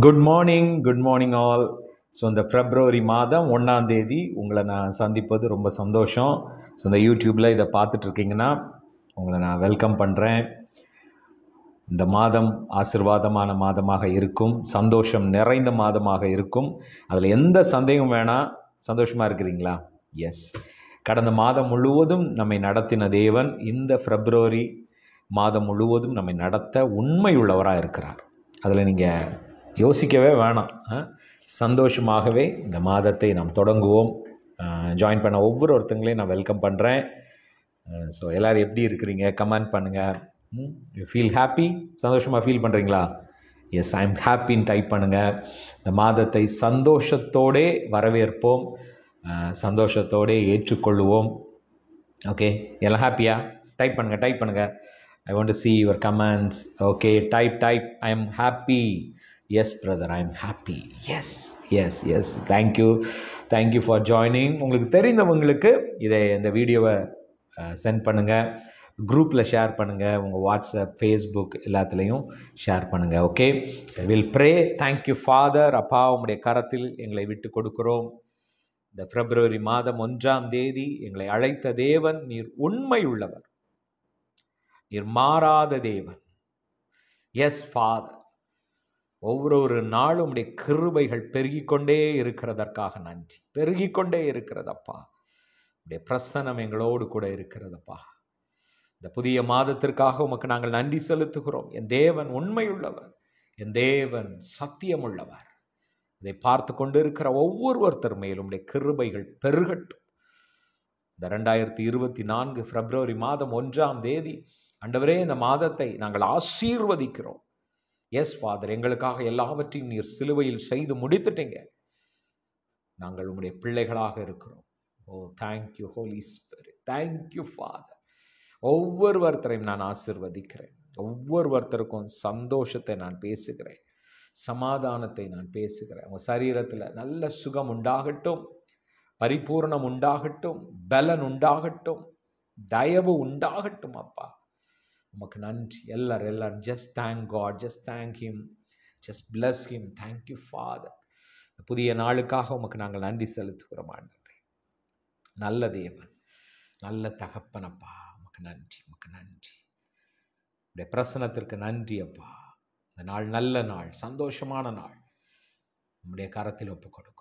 Good morning all. So இந்த பிப்ரவரி மாதம் 1ஆம் தேதி உங்களை நான் சந்திப்பது ரொம்ப சந்தோஷம். ஸோ இந்த யூடியூப்பில் இதை பார்த்துட்ருக்கீங்கன்னா உங்களை நான் வெல்கம் பண்ணுறேன். இந்த மாதம் ஆசீர்வாதமான மாதமாக இருக்கும், சந்தோஷம் நிறைந்த மாதமாக இருக்கும். அதில் எந்த சந்தேகம் வேணாம். சந்தோஷமாக இருக்கிறீங்களா? எஸ். கடந்த மாதம் முழுவதும் நம்மை நடத்தின தேவன் இந்த பிப்ரவரி மாதம் முழுவதும் நம்மை நடத்த உண்மையுள்ளவராக இருக்கிறார். அதில் நீங்கள் யோசிக்கவே வேணாம். சந்தோஷமாகவே இந்த மாதத்தை நாம் தொடங்குவோம். ஜாயின் பண்ண ஒவ்வொருத்தங்களையும் நான் வெல்கம் பண்ணுறேன். ஸோ எல்லோரும் எப்படி இருக்கிறீங்க? கமெண்ட் பண்ணுங்கள். You feel happy? சந்தோஷமாக ஃபீல் பண்ணுறீங்களா? எஸ், ஐ எம் ஹாப்பின்னு டைப் பண்ணுங்கள். இந்த மாதத்தை சந்தோஷத்தோடே வரவேற்போம், சந்தோஷத்தோடே ஏற்றுக்கொள்வோம். ஓகே, எல்லாம் ஹாப்பியா? டைப் பண்ணுங்கள். I want to see your comments. Okay, type. I am happy. Yes, brother, I am happy. Yes. Thank you for joining. உங்களுக்கு தெரிந்தவங்களுக்கு இந்த வீடியோவை சென்ட் பண்ணுங்கள், குரூப்பில் ஷேர் பண்ணுங்கள், உங்கள் வாட்ஸ்அப், ஃபேஸ்புக் எல்லாத்துலேயும் ஷேர் பண்ணுங்கள். Okay, will pray. Thank you father. அப்பா, உங்களுடைய கரத்தில் எங்களை விட்டு கொடுக்கிறோம். இந்த பிப்ரவரி மாதம் 1ஆம் தேதி எங்களை அழைத்த தேவன் நீர் உண்மை உள்ளவர், நீர் மாறாத தேவன். எஸ் ஃபாதர், ஒவ்வொரு நாளும் உடைய கிருபைகள் பெருகிக்கொண்டே இருக்கிறதற்காக நன்றி. பெருகிக்கொண்டே இருக்கிறதப்பா. உடைய பிரசன்னம் எங்களோடு கூட இருக்கிறதப்பா. இந்த புதிய மாதத்திற்காக உமக்கு நாங்கள் நன்றி செலுத்துகிறோம். என் தேவன் உண்மையுள்ளவர், என் தேவன் சத்தியமுள்ளவர். இதை பார்த்து கொண்டு இருக்கிற ஒவ்வொருத்தர் மேலும் உடைய கிருபைகள் பெருகட்டும். இந்த 2024 பிப்ரவரி மாதம் 1ஆம் தேதி ஆண்டவரே, இந்த மாதத்தை நாங்கள் ஆசீர்வதிக்கிறோம். எஸ் ஃபாதர், எங்களுக்காக எல்லாவற்றையும் நீர் சிலுவையில் செய்து முடித்துட்டீங்க. நாங்கள் உங்களுடைய பிள்ளைகளாக இருக்கிறோம். Oh, thank you Holi Spirit. Thank you father. ஒவ்வொருத்தரையும் நான் ஆசீர்வதிக்கிறேன். ஒவ்வொருத்தருக்கும் சந்தோஷத்தை நான் பேசுகிறேன், சமாதானத்தை நான் பேசுகிறேன். உங்கள் சரீரத்தில் நல்ல சுகம் உண்டாகட்டும், பரிபூர்ணம் உண்டாகட்டும், பலன் உண்டாகட்டும், தயவு உண்டாகட்டும். அப்பா, உமக்கு நன்றி. எல்லாரும் just thank God, just thank him, just bless him. Thank you Father. புதிய நாளுக்காக உமக்கு நாங்கள் நன்றி செலுத்துகிறோம் ஆண்டவரே. நல்ல தேவன், நல்ல தகப்பனப்பா, உமக்கு நன்றி. உடைய பிரசனத்திற்கு நன்றி அப்பா. இந்த நாள் நல்ல நாள், சந்தோஷமான நாள். உம்முடைய கரத்தில் ஒப்பு கொடுக்கிறோம்.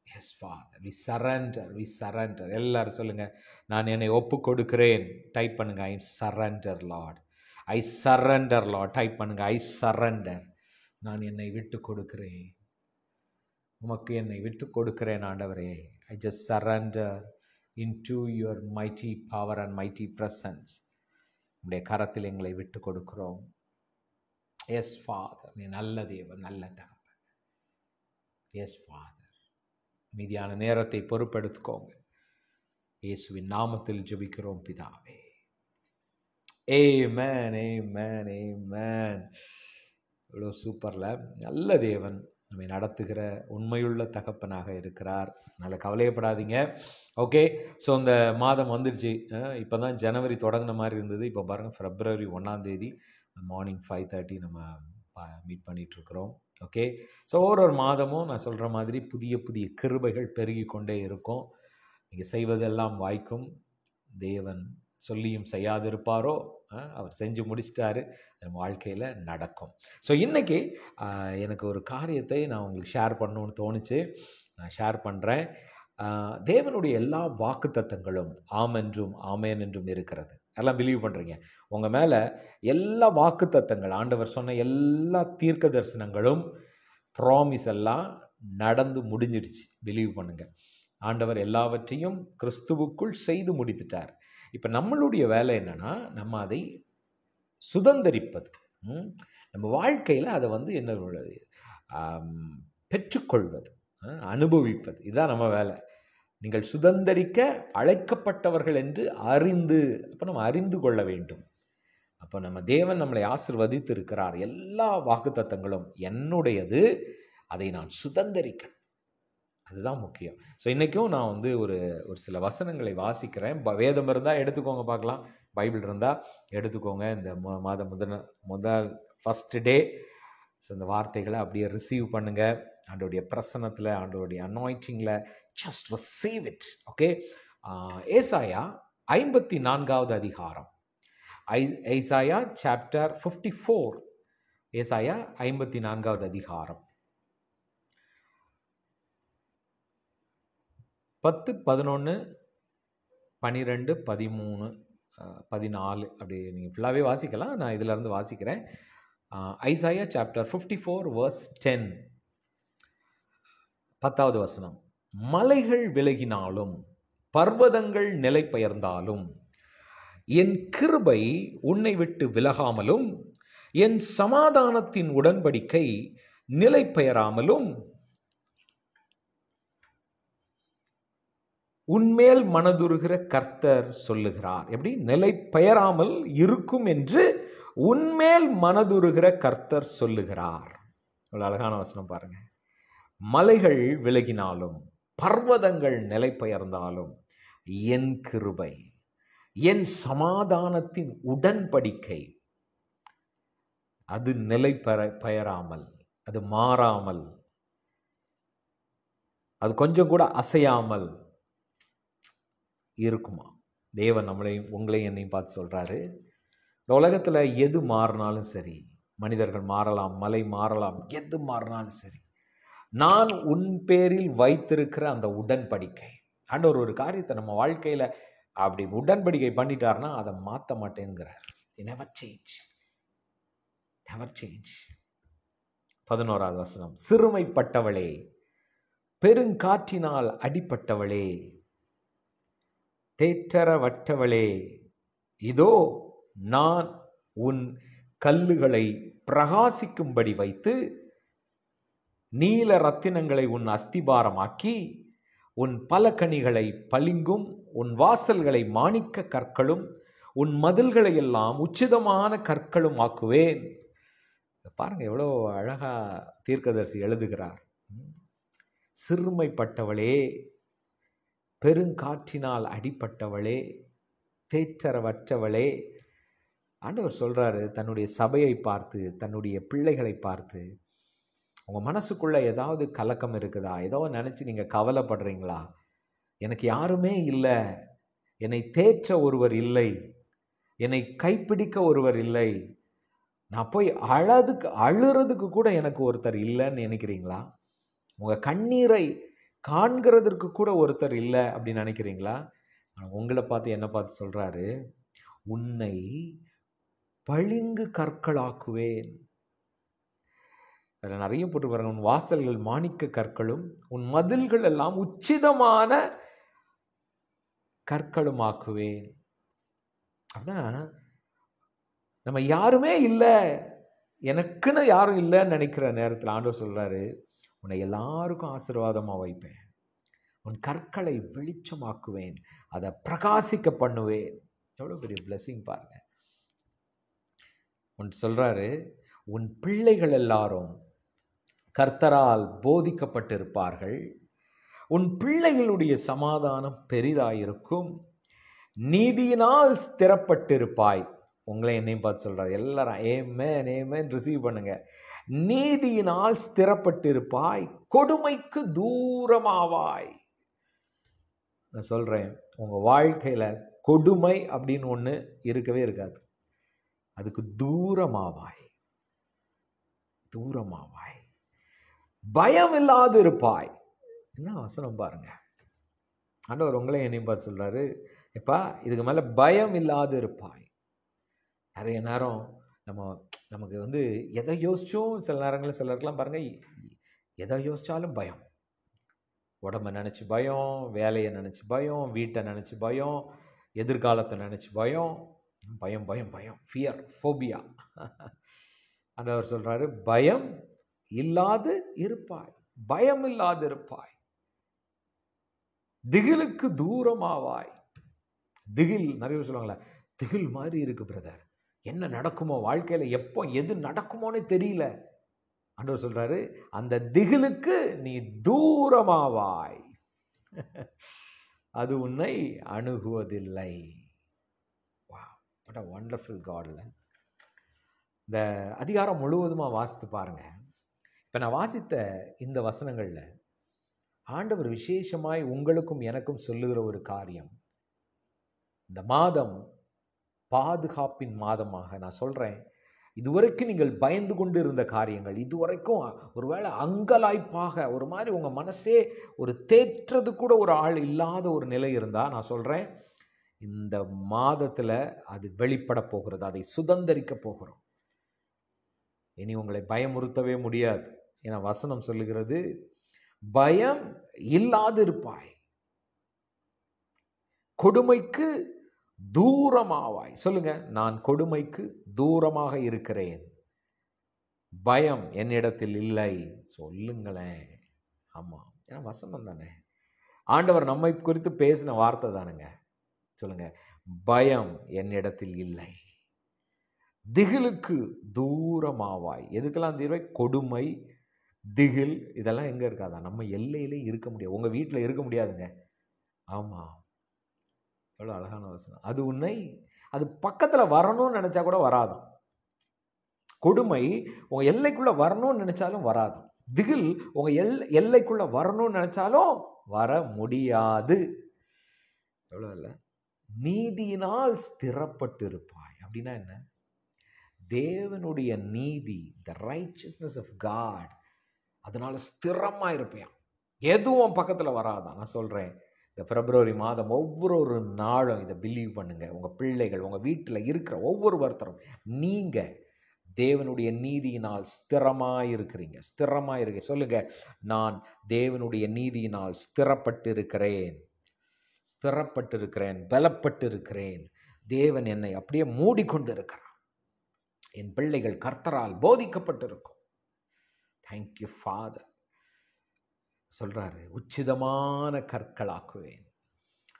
Yes Father, we surrender. எல்லாரும் சொல்லுங்க, நான் என்னை ஒப்பு கொடுக்கிறேன். டைப் பண்ணுங்க, ஐ சரண்டர் லார்ட். டைப் பண்ணுங்க, ஐ சரண்டர். நான் என்னை விட்டு கொடுக்கிறேன், உமக்கு என்னை விட்டு கொடுக்கிறேன் ஆண்டவரே. I just surrender into your mighty power and mighty presence. உடைய கரத்தில் எங்களை விட்டு கொடுக்கிறோம். எஸ் ஃபாதர், நீ நல்ல தேவன், நல்ல தகப்பன். எஸ் ஃபாதர், மீதியான நேரத்தை பொறுப்பெடுத்துக்கோங்க. இயேசுவின் நாமத்தில் ஜெபிக்கிறோம் பிதாவே. ஆமென். இவ்வளோ சூப்பர்ல. நல்ல தேவன் நம்மை நடத்துகிற உண்மையுள்ள தகப்பனாக இருக்கிறார். அதனால் கவலையப்படாதீங்க. ஓகே, ஸோ இந்த மாதம் வந்துடுச்சு. இப்போ தான் ஜனவரி தொடங்கின மாதிரி இருந்தது. இப்போ பாருங்கள், பிப்ரவரி 1ஆம் தேதி மார்னிங் 5:30 நம்ம மீட் பண்ணிகிட்ருக்குறோம். ஓகே, ஸோ ஒவ்வொரு மாதமும் நான் சொல்கிற மாதிரி புதிய புதிய கிருபைகள் பெருகி கொண்டே இருக்கும். நீங்கள் செய்வதெல்லாம் வாய்க்கும். தேவன் சொல்லியும் செய்யாதிருப்பாரோ, அவர் செஞ்சு முடிச்சிட்டாரு. நம்ம வாழ்க்கையில் நடக்கும். ஸோ இன்றைக்கி எனக்கு ஒரு காரியத்தை நான் உங்களுக்கு ஷேர் பண்ணணுன்னு தோணுச்சு. நான் ஷேர் பண்ணுறேன். தேவனுடைய எல்லா வாக்குத்தத்தங்களும் ஆம் என்றும் ஆமேன் என்றும் இருக்கிறது. எல்லாம் பிலீவ் பண்ணுறீங்க? உங்கள் மேலே எல்லா வாக்குத்தத்தங்கள், ஆண்டவர் சொன்ன எல்லா தீர்க்க தரிசனங்களும், ப்ராமிஸ் எல்லாம் நடந்து முடிஞ்சிடுச்சு. பிலீவ் பண்ணுங்கள். ஆண்டவர் எல்லாவற்றையும் கிறிஸ்துவுக்குள் செய்து முடித்துட்டார். இப்போ நம்மளுடைய வேலை என்னென்னா, நம்ம அதை சுதந்தரிப்பது. நம்ம வாழ்க்கையில் அதை என்ன பெற்றுக்கொள்வது, அனுபவிப்பது. இதுதான் நம்ம வேலை. நீங்கள் சுதந்தரிக்க அழைக்கப்பட்டவர்கள் என்று அறிந்து, அப்போ நம்ம அறிந்து கொள்ள வேண்டும். அப்போ நம்ம தேவன் நம்மளை ஆசீர்வதித்து இருக்கிறார். எல்லா வாக்குத்தத்தங்களும் என்னுடையது, அதை நான் சுதந்தரிக்கணும். அதுதான் முக்கியம். ஸோ இன்றைக்கும் நான் ஒரு சில வசனங்களை வாசிக்கிறேன். வேதம் இருந்தால் எடுத்துக்கோங்க, பார்க்கலாம். பைபிள் இருந்தால் எடுத்துக்கோங்க. இந்த மாதம் முதல் ஃபஸ்ட் டே ஸோ இந்த வார்த்தைகளை அப்படியே ரிசீவ் பண்ணுங்க. ஆண்டவருடைய பிரசன்னத்தில், ஆண்டவருடைய அனாயிண்டிங்கில் ஜஸ்ட் ரிசீவ் இட். ஓகே. ஏசாயா 54வது அதிகாரம். ஏசாயா சாப்டர் 54. ஏசாயா 54வது அதிகாரம் 10, 11, 12, 13, 14 அப்படி நீங்கள் ஃபுல்லாகவே வாசிக்கலாம். நான் இதிலேருந்து வாசிக்கிறேன். ஐசாயா சாப்டர் 54 verse 10, 10வது வசனம். மலைகள் விலகினாலும் பர்வதங்கள் நிலை பெயர்ந்தாலும் என் கிருபை உன்னை விட்டு விலகாமலும் என் சமாதானத்தின் உடன்படிக்கை நிலை பெயராமலும் உன்மேல் மனதுருகிற கர்த்தர் சொல்லுகிறார். எப்படி? நிலை பெயராமல் இருக்கும் என்று உன்மேல் மனதுருகிற கர்த்தர் சொல்லுகிறார். ஒரு அழகான வசனம் பாருங்க. மலைகள் விலகினாலும் பர்வதங்கள் நிலை பெயர்ந்தாலும் என் கிருபை, என் சமாதானத்தின் உடன்படிக்கை அது நிலை பெயராமல், அது மாறாமல், அது கொஞ்சம் கூட அசையாமல் இருக்குமா? தேவன் நம்மளையும் உங்களையும் என்னையும் பார்த்து சொல்றாரு, இந்த உலகத்துல எது மாறினாலும் சரி, மனிதர்கள் மாறலாம், மலை மாறலாம், எது மாறினாலும் சரி, நான் உன் பேரில் வைத்திருக்கிற அந்த உடன்படிக்கை. ஆண்டவர் ஒரு காரியத்தை நம்ம வாழ்க்கையில அப்படி உடன்படிக்கை பண்ணிட்டார்னா அதை மாற்ற மாட்டேங்கிறார். Never change, never change. 11வது வசனம். சிறுமைப்பட்டவளே, பெருங்காற்றினால் அடிப்பட்டவளே, தேற்றரவற்றவளே, இதோ நான் உன் கல்லுகளை பிரகாசிக்கும்படி வைத்து நீல ரத்தினங்களை உன் அஸ்திபாரமாக்கி உன் பலகணிகளை பளிங்கும் உன் வாசல்களை மாணிக்க கற்களும் உன் மதில்களை எல்லாம் உச்சிதமான கற்களும் ஆக்குவேன். பாருங்க எவ்வளோ அழகா தீர்க்கதரிசி எழுதுகிறார். சிறுமைப்பட்டவளே, பெருங்காற்றினால் அடிப்பட்டவளே, தேற்றரவற்றவளே. ஆண்டவர் சொல்றாரு தன்னுடைய சபையை பார்த்து, தன்னுடைய பிள்ளைகளை பார்த்து, உங்க மனசுக்குள்ள ஏதாவது கலக்கம் இருக்குதா? ஏதோ நினைச்சு நீங்க கவலைப்படுறீங்களா? எனக்கு யாருமே இல்லை, என்னை தேற்ற ஒருவர் இல்லை, என்னை கைப்பிடிக்க ஒருவர் இல்லை, நான் போய் அழுறதுக்கு கூட எனக்கு ஒருத்தர் இல்லைன்னு நினைக்கிறீங்களா? உங்க கண்ணீரை காண்கிறதற்கு கூட ஒருத்தர் இல்லை அப்படின்னு நினைக்கிறீங்களா? உங்களை பார்த்து என்ன பார்த்து சொல்றாரு, உன்னை பளிங்கு கற்களாக்குவேன். அதில் நிறைய போட்டு பாருங்க. உன் வாசல்கள் மாணிக்க கற்களும் உன் மதில்கள் எல்லாம் உச்சிதமான கற்களும் ஆக்குவேன். அப்படின்னா நம்ம யாருமே இல்லை, எனக்குன்னு யாரும் இல்லைன்னு நினைக்கிற நேரத்தில் ஆண்டவர் சொல்றாரு, உன்னை எல்லாருக்கும் ஆசீர்வாதமா வைப்பேன், உன் கற்களை வெளிச்சமாக்குவேன், அதை பிரகாசிக்க பண்ணுவேன். எவ்வளவு பெரிய பிளெஸிங் பாருங்க. உன் சொல்றாரு, உன் பிள்ளைகள் எல்லாரும் கர்த்தரால் போதிக்கப்பட்டிருப்பார்கள், உன் பிள்ளைகளுடைய சமாதானம் பெரிதாயிருக்கும், நீதியினால் ஸ்திரப்பட்டிருப்பாய். உங்களை என்னையும் பார்த்து சொல்றாரு. எல்லாரும் ஆமென் ஆமென் ரிசீவ் பண்ணுங்க. நீதியினால் ஸ்திரப்பட்டிருப்பாய், கொடுமைக்கு தூரமாவாய். நான் சொல்றேன், உங்க வாழ்க்கையில கொடுமை அப்படின்னு ஒண்ணு இருக்கவே இருக்காது. அதுக்கு தூரமாவாய், தூரமாவாய். பயம் இல்லாது இருப்பாய். என்ன வசனம் பாருங்க. ஆண்டவர் உங்களை என்னையும் பார்த்து சொல்றாரு, எப்பா இதுக்கு மேல பயம் இல்லாது இருப்பாய். நிறைய நேரம் நமக்கு எதை யோசிச்சும் சில நேரங்களில் சிலருக்கெல்லாம் பாருங்க, எதை யோசிச்சாலும் பயம். உடம்பை நினச்சி பயம், வேலையை நினச்சி பயம், வீட்டை நினச்சி பயம், எதிர்காலத்தை நினச்சி பயம், பயம் பயம் பயம், ஃபியர், ஃபோபியா. ஆண்டவர் சொல்றாரு, பயம் இல்லாது இருப்பாய், பயம் இல்லாது இருப்பாய், திகிலுக்கு தூரமாவாய். திகில் நிறைய சொல்லுவாங்களே, திகில் மாதிரி இருக்கு பிரதர், என்ன நடக்குமோ வாழ்க்கையில, எப்போ எது நடக்குமோன்னு தெரியல. ஆண்டவர் சொல்றாரு, அந்த திகிலுக்கு நீ தூரமாவாய், அது உன்னை அணுகுவதில்லை. What a wonderful God. இந்த அதிகாரம் முழுவதுமாக வாசித்து பாருங்க. இப்போ நான் வாசித்த இந்த வசனங்களில் ஆண்டவர் விசேஷமாய் உங்களுக்கும் எனக்கும் சொல்லுகிற ஒரு காரியம், இந்த மாதம் பாதுகாப்பின் மாதமாக நான் சொல்கிறேன். இதுவரைக்கும் நீங்கள் பயந்து கொண்டு இருந்த காரியங்கள், இதுவரைக்கும் ஒருவேளை அங்கலாய்ப்பாக ஒரு மாதிரி உங்கள் மனசே ஒரு தேற்றது கூட ஒரு ஆள் இல்லாத ஒரு நிலை இருந்தால், நான் சொல்கிறேன், இந்த மாதத்தில் அது வெளிப்பட போகிறது. அதை சுதந்தரிக்க போகிறோம். இனி உங்களை பயமுறுத்தவே முடியாது. ஏன்னா வசனம் சொல்லுகிறது, பயம் இல்லாது இருப்பாய், கொடுமைக்கு தூரமாவாய். சொல்லுங்க, நான் கொடுமைக்கு தூரமாக இருக்கிறேன், பயம் என்னிடத்தில் இல்லை. சொல்லுங்களேன். ஆமாம், ஏன்னா வசனம் தானே, ஆண்டவர் நம்மை குறித்து பேசின வார்த்தை தானுங்க. சொல்லுங்க, பயம் என்னிடத்தில் இல்லை, திகிலுக்கு தூரமாவாய். எதுக்கெல்லாம் தீர்வை? கொடுமை, திகில், இதெல்லாம் எங்கே இருக்காதா? நம்ம எல்லையிலே இருக்க முடியாது. உங்கள் வீட்டில் இருக்க முடியாதுங்க. ஆமாம், எவ்வளோ அழகான வசனம். அது உன்னை, அது பக்கத்தில் வரணும்னு நினச்சா கூட வராதும். கொடுமை உங்கள் எல்லைக்குள்ளே வரணும்னு நினச்சாலும் வராதும். திகில் உங்கள் எல்லைக்குள்ளே வரணும்னு நினச்சாலும் வர முடியாது. எவ்வளோ இல்லை. நீதியினால் ஸ்திரப்பட்டு இருப்பாய். அப்படின்னா என்ன? தேவனுடைய நீதி, த ரைச்சஸ்னஸ் ஆஃப் காட், அதனால ஸ்திரமா இருப்பேன். எதுவும் பக்கத்தில் வராதான். நான் சொல்கிறேன், இந்த பிப்ரவரி மாதம் ஒவ்வொரு நாளும் இதை பிலீவ் பண்ணுங்க. உங்கள் பிள்ளைகள், உங்கள் வீட்டில் இருக்கிற ஒவ்வொருத்தரும் நீங்கள் தேவனுடைய நீதியினால் ஸ்திரமாக இருக்கிறீங்க. ஸ்திரமாக இருக்க சொல்லுங்க, நான் தேவனுடைய நீதியினால் ஸ்திரப்பட்டு இருக்கிறேன், ஸ்திரப்பட்டு இருக்கிறேன், பலப்பட்டு இருக்கிறேன். தேவன் என்னை அப்படியே மூடிக்கொண்டு இருக்கிறார். என் பிள்ளைகள் கர்த்தரால் போதிக்கப்பட்டிருக்கும். Thank you father. சொல்றாரு, உச்சிதமான கற்களாக்குவேன்.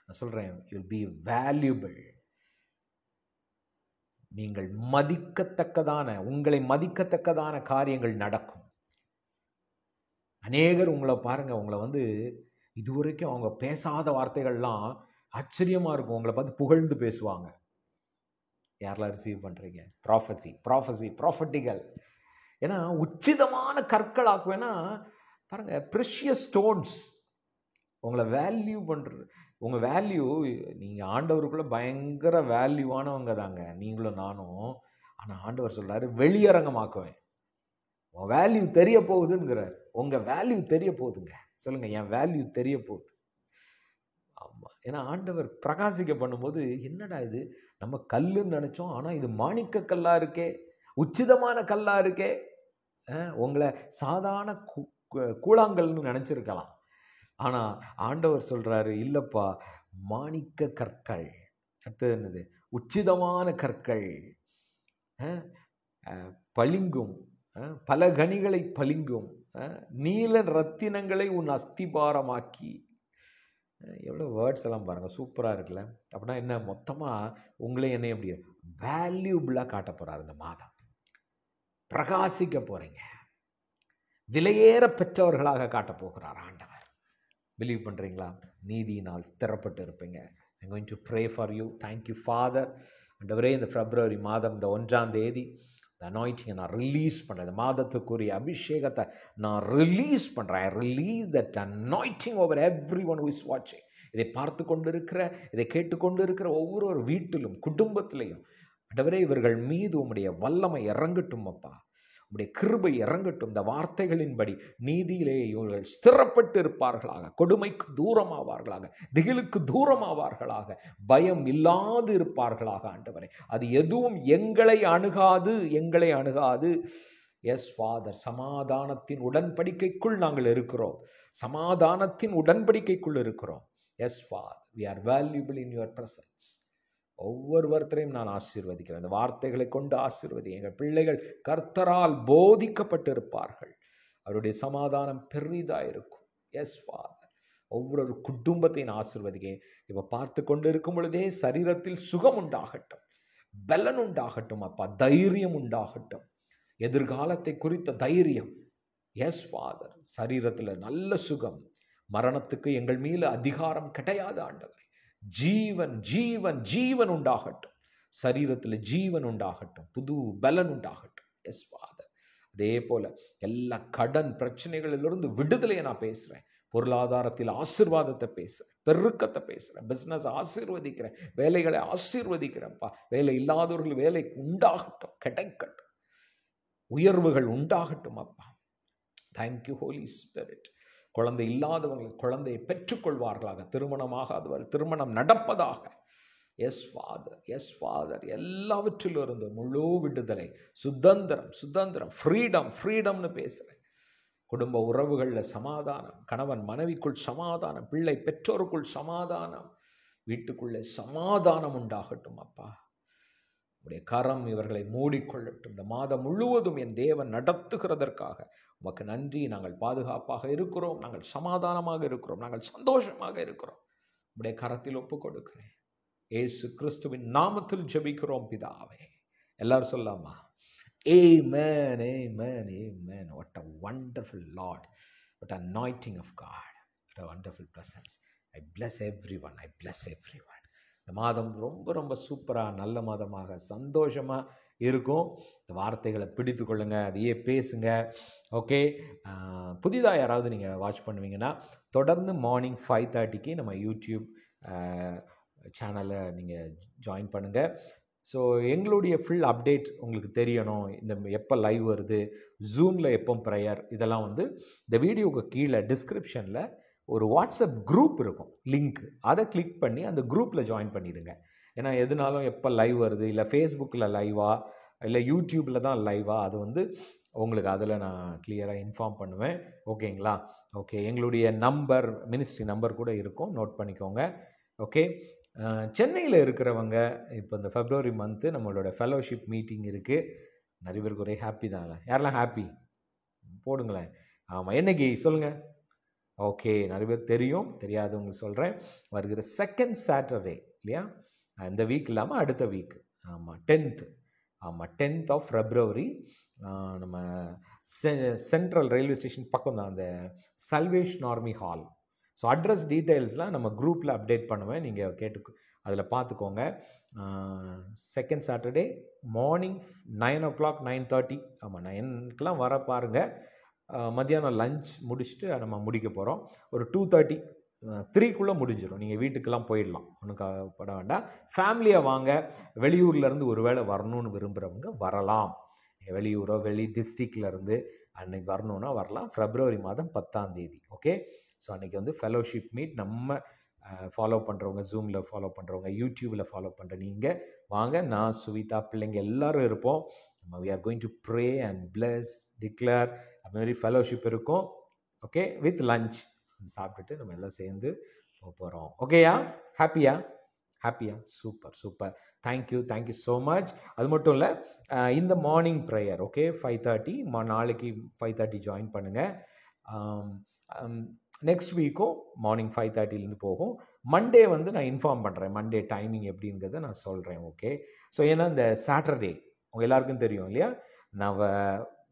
நான் சொல்றேன், யூல் பி வேல்யூபிள். நீங்கள் மதிக்கத்தக்கதான, உங்களை மதிக்கத்தக்கதான காரியங்கள் நடக்கும். அநேகர் உங்களை பாருங்க, உங்களை இதுவரைக்கும் அவங்க பேசாத வார்த்தைகள்லாம் ஆச்சரியமா இருக்கும். உங்களை பார்த்து புகழ்ந்து பேசுவாங்க. யாரெல்லாம் ரிசீவ் பண்ணுறீங்க? ப்ராஃபட்டிகள். ஏன்னா உச்சிதமான கற்கள் ஆக்குவேன்னா பாருங்க, ப்ரெஷியஸ் ஸ்டோன்ஸ். உங்களை வேல்யூ பண்ணுறது, உங்கள் வேல்யூ, நீங்கள் ஆண்டவருக்குள்ளே பயங்கர வேல்யூவானவங்க தாங்க நீங்களும் நானும். ஆனால் ஆண்டவர் சொல்கிறாரு, வெளியரங்கமாக்குவேன். உன் வேல்யூ தெரிய போகுதுங்கிறார். உங்கள் வேல்யூ தெரிய போகுதுங்க. சொல்லுங்கள், என் வேல்யூ தெரிய போகுது. ஆமாம், ஏன்னா ஆண்டவர் பிரகாசிக்க பண்ணும்போது, என்னடா இது, நம்ம கல்லுன்னு நினச்சோம், ஆனால் இது மாணிக்க கல்லாக இருக்கே, உச்சிதமான கல்லாக இருக்கே. உங்களை சாதாரண கூழாங்கல்னு நினச்சிருக்கலாம். ஆனால் ஆண்டவர் சொல்கிறாரு, இல்லைப்பா, மாணிக்க கற்கள். அடுத்தது என்னது? உச்சிதமான கற்கள், பளிங்கும், பல கனிகளை பளிங்கும், நீல ரத்தினங்களை உன் அஸ்திபாரமாக்கி. எவ்வளோ வேர்ட்ஸ் எல்லாம் பாருங்கள், சூப்பராக இருக்குல்ல. அப்படின்னா என்ன? மொத்தமாக உங்களே என்ன எப்படி வேல்யூபிளாக காட்ட போகிறார். இந்த மாதம் பிரகாசிக்க போகிறீங்க, விலையேற பெற்றவர்களாக காட்ட போகிறார் ஆண்டவர். பிலீவ் பண்ணுறீங்களா? நீதியினால் ஸ்திரப்பட்டு இருப்பீங்க. I'm going to pray for you. Thank you, Father. ஆண்டவரே, இந்த பிப்ரவரி மாதம் இந்த 1ஆம் தேதி இந்த அனாயிண்டிங்கை நான் ரிலீஸ் பண்ணுறேன். இந்த மாதத்துக்குரிய அபிஷேகத்தை நான் ரிலீஸ் பண்ணுறேன். I release that anointing over everyone who is watching. இதை பார்த்து கொண்டு இருக்கிற, இதை கேட்டுக்கொண்டு இருக்கிற ஒவ்வொரு வீட்டிலும், குடும்பத்திலையும் ஆண்டவரே, இவர்கள் மீது உம்முடைய வல்லமை இறங்கட்டும் அப்பா, உம்முடைய கிருபை இறங்கட்டும். இந்த வார்த்தைகளின்படி நீதியிலே இவர்கள் ஸ்திரப்பட்டு இருப்பார்களாக, கொடுமைக்கு தூரமாவார்களாக, திகிலுக்கு தூரமாவார்களாக, பயம் இல்லாது இருப்பார்களாக. ஆண்டவரே, அது எதுவும் எங்களை அணுகாது, எங்களை அணுகாது. எஸ் ஃபாதர், சமாதானத்தின் உடன்படிக்கைக்குள் நாங்கள் இருக்கிறோம், சமாதானத்தின் உடன்படிக்கைக்குள் இருக்கிறோம். Yes Father, we are valuable in your presence. ஒவ்வொருவரையும் நான் ஆசீர்வதிக்கிறேன். இந்த வார்த்தைகளை கொண்டு ஆசீர்வதி. எங்கள் பிள்ளைகள் கர்த்தரால் போதிக்கப்பட்டு இருப்பார்கள். அவருடைய சமாதானம் பெரிதாக இருக்கும். எஸ் ஃபாதர், ஒவ்வொரு குடும்பத்தையும் ஆசீர்வதிக்கிறேன். இப்போ பார்த்து கொண்டு இருக்கும் பொழுதே சரீரத்தில் சுகம் உண்டாகட்டும், பலன் உண்டாகட்டும் அப்பா, தைரியம் உண்டாகட்டும், எதிர்காலத்தை குறித்த தைரியம். எஸ் ஃபாதர், சரீரத்தில் நல்ல சுகம். மரணத்துக்கு எங்கள் மீது அதிகாரம் கிடையாது ஆண்டவரே. ஜீவன் ஜீவன் ஜீவன் உண்டாகட்டும், சரீரத்தில் ஜீவன் உண்டாகட்டும், புது பலன் உண்டாகட்டும். Yes Father. அதே போல் எல்லா கடன் பிரச்சனைகளிலிருந்து விடுதலையை நான் பேசுகிறேன். பொருளாதாரத்தில் ஆசீர்வாதத்தை பேசுகிறேன், பெருக்கத்தை பேசுகிறேன், பிஸ்னஸ் ஆசீர்வதிக்கிறேன், வேலைகளை ஆசீர்வதிக்கிறேன்ப்பா. வேலை இல்லாதவர்கள் வேலை உண்டாகட்டும், கிடைக்கட்டும், உயர்வுகள் உண்டாகட்டும் அப்பா. Thank you Holi spirit. குழந்தை இல்லாதவர்கள் குழந்தையை பெற்றுக்கொள்வார்களாக, திருமணமாகாதவர்கள் திருமணம் நடப்பதாக. Yes father, yes father. எல்லாவற்றிலிருந்து முழு விடுதலை, சுதந்திரம், சுதந்திரம், ஃப்ரீடம், ஃப்ரீடம்னு பேசுகிறேன். குடும்ப உறவுகளில் சமாதானம், கணவன் மனைவிக்குள் சமாதானம், பிள்ளை பெற்றோருக்குள் சமாதானம், வீட்டுக்குள்ளே சமாதானம் உண்டாகட்டும் அப்பா. உடைய கரம் இவர்களை மூடிக்கொள்ளட்டும். இந்த மாதம் முழுவதும் என் தேவன் நடத்துகிறதற்காக உமக்கு நன்றி. நாங்கள் பாதுகாப்பாக இருக்கிறோம், நாங்கள் சமாதானமாக இருக்கிறோம், நாங்கள் சந்தோஷமாக இருக்கிறோம். உடைய கரத்தில் ஒப்பு கொடுக்கிறேன். இயேசு கிறிஸ்துவின் நாமத்தில் ஜெபிக்கிறோம் பிதாவே. எல்லாரும் சொல்லாமா? Amen, amen, amen. What a wonderful Lord. What an anointing of God. What a wonderful presence. I bless everyone. I bless everyone. இந்த மாதம் ரொம்ப ரொம்ப சூப்பராக நல்ல மாதமாக சந்தோஷமாக இருக்கும். இந்த வார்த்தைகளை பிடித்து கொள்ளுங்க, அதையே பேசுங்க. ஓகே, புதிதாக யாராவது நீங்கள் வாட்ச் பண்ணுவீங்கன்னா தொடர்ந்து மார்னிங் 5:30 நம்ம யூடியூப் சேனலை நீங்கள் ஜாயின் பண்ணுங்கள். ஸோ எங்களுடைய ஃபுல் அப்டேட் உங்களுக்கு தெரியணும், இந்த எப்போ லைவ் வருது, ஜூமில் எப்போ ப்ரேயர், இதெல்லாம் வந்து இந்த வீடியோவுக்கு கீழே டிஸ்கிரிப்ஷனில் ஒரு வாட்ஸ்அப் குரூப் இருக்கும், லிங்க், அதை கிளிக் பண்ணி அந்த குரூப்பில் ஜாயின் பண்ணிவிடுங்க. ஏன்னா எதுனாலும் எப்போ லைவ் வருது, இல்லை ஃபேஸ்புக்கில் லைவா, இல்லை யூடியூப்பில் தான் லைவா, அது வந்து உங்களுக்கு அதில் நான் கிளியராக இன்ஃபார்ம் பண்ணுவேன். ஓகேங்களா? ஓகே, எங்களுடைய நம்பர், மினிஸ்ட்ரி நம்பர் கூட இருக்கும், நோட் பண்ணிக்கோங்க. ஓகே, சென்னையில் இருக்கிறவங்க இப்போ இந்த February மந்த்து நம்மளோட ஃபெலோஷிப் மீட்டிங் இருக்குது. நிறைய பேருக்கு ஒரே ஹாப்பி தான்ல. யாரெல்லாம் ஹாப்பி போடுங்களேன். ஆமாம், என்னைக்கு சொல்லுங்கள். ஓகே, நிறைய பேர் தெரியும், தெரியாதவங்களுக்கு சொல்கிறேன். வருகிற 2nd Saturday இல்லையா, இந்த வீக் இல்லாமல் அடுத்த வீக். ஆமாம், 10th. ஆமாம், 10th of February. நம்ம சென்ட்ரல் ரயில்வே ஸ்டேஷன் பக்கம் தான், அந்த Salvation Army hall. So address டீட்டெயில்ஸ்லாம் நம்ம குரூப்பில் அப்டேட் பண்ணுவேன், நீங்கள் கேட்டு அதில் பார்த்துக்கோங்க. 2nd Saturday morning 9 o'clock 9:30. ஆமாம், 9க்கெலாம் வர பாருங்கள். மத்தியானம் லஞ்ச் முடிச்சுட்டு நம்ம முடிக்க போகிறோம். ஒரு 2:30 3க்குள்ளே முடிஞ்சிடும். நீங்கள் வீட்டுக்கெல்லாம் போயிடலாம், ஒன்றும் கவலைப்பட வேண்டாம். ஃபேமிலியாக வாங்க. வெளியூர்லேருந்து ஒரு வேளை வரணும்னு விரும்புகிறவங்க வரலாம். வெளியூரோ வெளி டிஸ்ட்ரிக்ட்லேருந்து அன்னைக்கு வரணுன்னா வரலாம். February மாதம் 10ஆம் தேதி. ஓகே, ஸோ அன்றைக்கி வந்து ஃபெலோஷிப் மீட் நம்ம ஃபாலோ பண்ணுறவங்க, ஜூமில் ஃபாலோ பண்ணுறவங்க, யூடியூப்பில் ஃபாலோ பண்ணுற நீங்கள் வாங்க. நான், சுவிதா, பிள்ளைங்க எல்லோரும் இருப்போம். நம்ம we are going to pray and bless, declare, அது மாதிரி ஃபெலோஷிப் இருக்கும். ஓகே, வித் லஞ்ச் சாப்பிட்டுட்டு நம்ம எல்லாம் சேர்ந்து போகிறோம். ஓகேயா? ஹாப்பியா? ஹாப்பியா? Super super. Thank you so much. அது மட்டும் இல்லை, இந்த மார்னிங் ப்ரேயர் ஓகே 5:30, நாளைக்கு 5:30 ஜாயின் பண்ணுங்கள். நெக்ஸ்ட் வீக்கும் மார்னிங் 5:30 போகும். மண்டே வந்து நான் இன்ஃபார்ம் பண்ணுறேன், மண்டே டைமிங் எப்படிங்கிறத நான் சொல்கிறேன். ஓகே, ஸோ ஏன்னா இந்த சாட்டர்டே உங்கள் எல்லாருக்கும் தெரியும் இல்லையா, நான்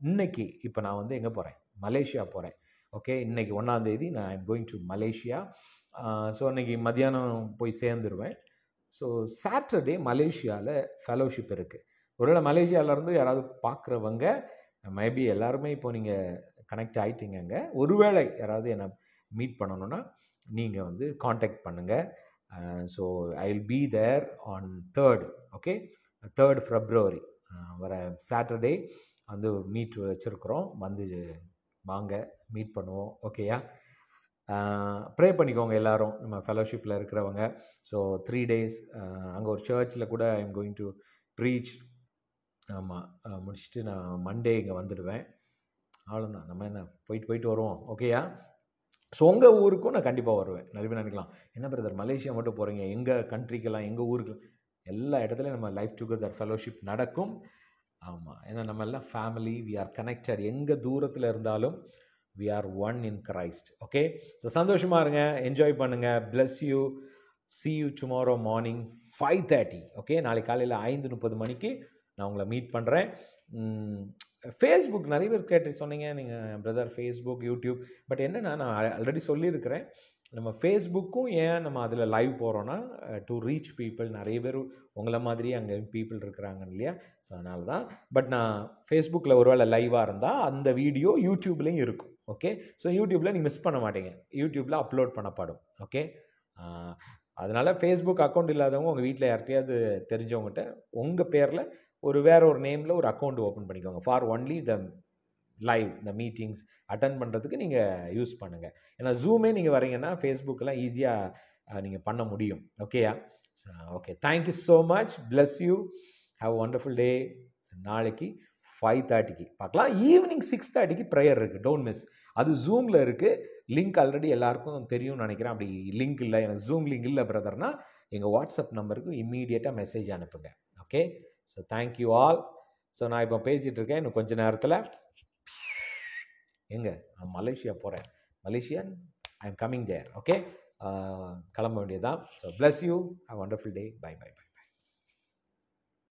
இன்னைக்கு இப்போ நான் வந்து எங்கே போகிறேன், மலேசியா போகிறேன். ஓகே, இன்னைக்கு 1ஆம் தேதி நான் I'm going to Malaysia. So அன்றைக்கி மத்தியானம் போய் சேர்ந்துருவேன். ஸோ சாட்டர்டே மலேசியாவில் ஃபெலோஷிப் இருக்குது. ஒருவேளை மலேசியாவிலேருந்து யாராவது பார்க்குறவங்க, மேபி எல்லாருமே இப்போ நீங்கள் கனெக்ட் ஆகிட்டீங்க. ஒருவேளை யாராவது என்னை மீட் பண்ணணுன்னா நீங்கள் வந்து காண்டாக்ட் பண்ணுங்கள். So I will be there on 3rd. Okay, 3rd February வர சாட்டர்டே வந்து மீட் வச்சுருக்குறோம். வந்து வாங்க, மீட் பண்ணுவோம். ஓகேயா? ப்ரே பண்ணிக்கோங்க எல்லோரும், நம்ம ஃபெலோஷிப்பில் இருக்கிறவங்க. ஸோ 3 days அங்கே ஒரு சர்ச்சில் கூட I am going to preach. ஆமாம், முடிச்சுட்டு நான் மண்டே இங்கே வந்துடுவேன். அவ்வளோதான், நம்ம என்ன போயிட்டு வருவோம். ஓகேயா? ஸோ உங்கள் ஊருக்கும் நான் கண்டிப்பாக வருவேன். நிறைய பேர் நினைக்கலாம், என்ன பிரதர் மலேசியா மட்டும் போகிறீங்க, எங்கள் கண்ட்ரிக்கெல்லாம், எங்கள் ஊருக்கு, எல்லா இடத்துலையும் நம்ம லைஃப் டுகெதர் ஃபெலோஷிப் நடக்கும். ஆமாம், ஏன்னா நம்ம எல்லாம் ஃபேமிலி, வி ஆர் கனெக்டட். எங்கே தூரத்தில் இருந்தாலும் we are one in Christ. Okay, so சந்தோஷமாக இருங்க, என்ஜாய் பண்ணுங்கள். bless you. see you tomorrow morning 5:30. Okay, நாளைக்கு காலையில் 5:30 மணிக்கு நான் உங்களை மீட் பண்ணுறேன். ஃபேஸ்புக் நிறைய பேர் கேட்டு சொன்னீங்க நீங்கள் பிரதர் ஃபேஸ்புக், யூடியூப். பட் என்னென்னா நான் ஆல்ரெடி சொல்லியிருக்கிறேன். நம்ம ஃபேஸ்புக்கும் ஏன் நம்ம அதில் லைவ் போகிறோன்னா டு ரீச் பீப்புள். நிறைய பேர் உங்களை மாதிரியே அங்கே பீப்புள் இருக்கிறாங்க இல்லையா? ஸோ அதனால தான். பட் நான் ஃபேஸ்புக்கில் ஒருவேளை லைவாக இருந்தால் அந்த வீடியோ யூடியூப்லேயும் இருக்கும். ஓகே, ஸோ யூடியூப்பில் நீங்கள் மிஸ் பண்ண மாட்டீங்க. யூடியூப்பில் அப்லோட் பண்ணப்படும். ஓகே, அதனால் ஃபேஸ்புக் அக்கௌண்ட் இல்லாதவங்க உங்கள் வீட்டில் யார்கிட்டையாவது தெரிஞ்சவங்ககிட்ட உங்கள் பேரில் வேற ஒரு நேமில் ஒரு அக்கௌண்ட் ஓப்பன் பண்ணிக்கோங்க. ஃபார் ஒன்லி த லைவ், இந்த மீட்டிங்ஸ் அட்டன் பண்ணுறதுக்கு நீங்கள் யூஸ் பண்ணுங்கள். ஏன்னா ஜூமே நீங்கள் வரீங்கன்னா ஃபேஸ்புக்கெலாம் ஈஸியாக நீங்கள் பண்ண முடியும். ஓகேயா? Okay, thank you so much. Bless you. Have wonderful டே. நாளைக்கு 5:30க்கு பார்க்கலாம். ஈவினிங் 6:30க்கு ப்ரேயர் இருக்குது. Don't miss. அது ஜூமில் இருக்குது. லிங்க் ஆல்ரெடி எல்லாருக்கும் தெரியும்னு நினைக்கிறேன். அப்படி லிங்க் இல்லை, எனக்கு ஜூம் லிங்க் இல்லை பிரதர்னா எங்கள் வாட்ஸ்அப் நம்பருக்கு இம்மீடியட்டாக மெசேஜ் அனுப்புங்க. Okay, so thank you all. So நான் இப்போ பேசிகிட்டு இருக்கேன். இன்னும் கொஞ்சம் நேரத்தில் நான் மலேசியா போகிறேன். Malaysia, I am coming there. Okay, கிளம்ப வேண்டியதுதான். So bless you. Have wonderful day. Bye bye by.